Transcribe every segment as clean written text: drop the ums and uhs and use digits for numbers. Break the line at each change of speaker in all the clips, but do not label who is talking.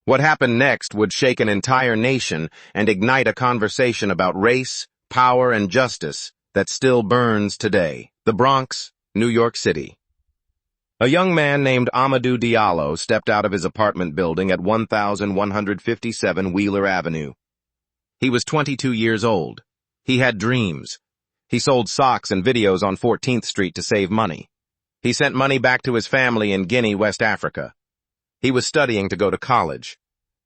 What happened next would shake an entire nation and ignite a conversation about race, power, and justice that still burns today. The Bronx, New York City. A young man named Amadou Diallo stepped out of his apartment building at 1157 Wheeler Avenue. He was 22 years old. He had dreams. He sold socks and videos on 14th Street to save money. He sent money back to his family in Guinea, West Africa. He was studying to go to college.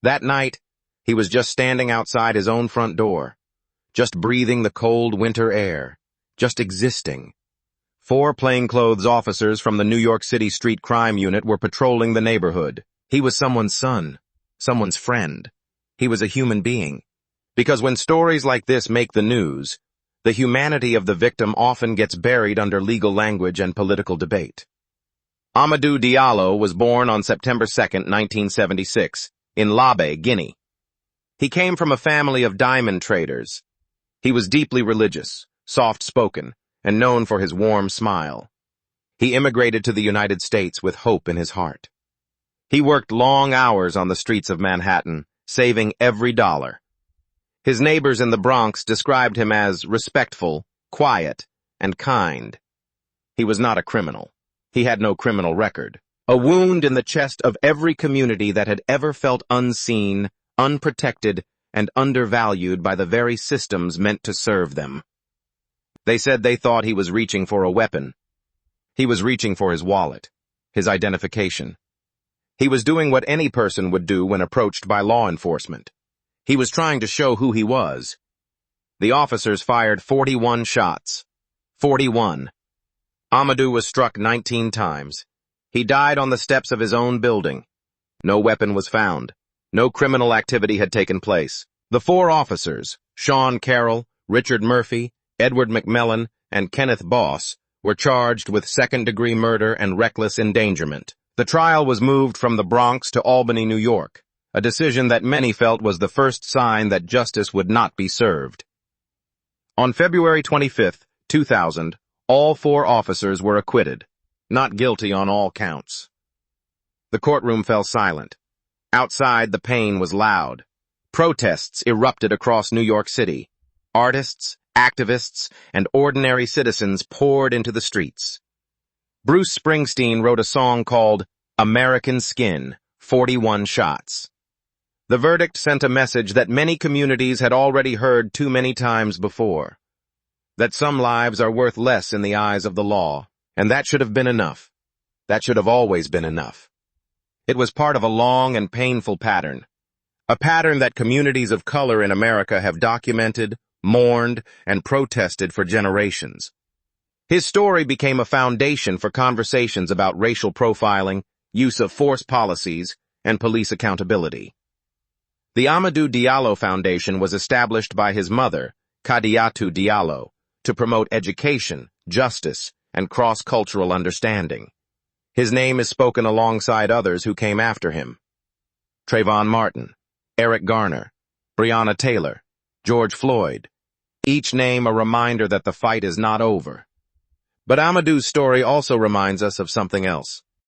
That night, he was just standing outside his own front door, just breathing the cold winter air, just existing. 4 plainclothes officers from the New York City Street Crime Unit were patrolling the neighborhood. He was someone's son, someone's friend. He was a human being. Because when stories like this make the news, the humanity of the victim often gets buried under legal language and political debate. Amadou Diallo was born on September 2, 1976, in Labe, Guinea. He came from a family of diamond traders. He was deeply religious, soft-spoken, and known for his warm smile. He immigrated to the United States with hope in his heart. He worked long hours on the streets of Manhattan, saving every dollar. His neighbors in the Bronx described him as respectful, quiet, and kind. He was not a criminal. He had no criminal record. A wound in the chest of every community that had ever felt unseen, unprotected, and undervalued by the very systems meant to serve them. They said they thought he was reaching for a weapon. He was reaching for his wallet, his identification. He was doing what any person would do when approached by law enforcement. He was trying to show who he was. The officers fired 41 shots. 41. Amadou was struck 19 times. He died on the steps of his own building. No weapon was found. No criminal activity had taken place. The 4 officers, Sean Carroll, Richard Murphy, Edward McMillan, and Kenneth Boss, were charged with second-degree murder and reckless endangerment. The trial was moved from the Bronx to Albany, New York, a decision that many felt was the first sign that justice would not be served. On February 25, 2000, all 4 officers were acquitted, not guilty on all counts. The courtroom fell silent. Outside, the pain was loud. Protests erupted across New York City. Artists, activists, and ordinary citizens poured into the streets. Bruce Springsteen wrote a song called American Skin, 41 Shots. The verdict sent a message that many communities had already heard too many times before. That some lives are worth less in the eyes of the law, and that should have been enough. That should have always been enough. It was part of a long and painful pattern. A pattern that communities of color in America have documented, mourned, and protested for generations. His story became a foundation for conversations about racial profiling, use of force policies, and police accountability. The Amadou Diallo Foundation was established by his mother, Khadijatou Diallo, to promote education, justice, and cross-cultural understanding. His name is spoken alongside others who came after him. Trayvon Martin, Eric Garner, Breonna Taylor, George Floyd. Each name a reminder that the fight is not over. But Amadou's story also reminds us of something else.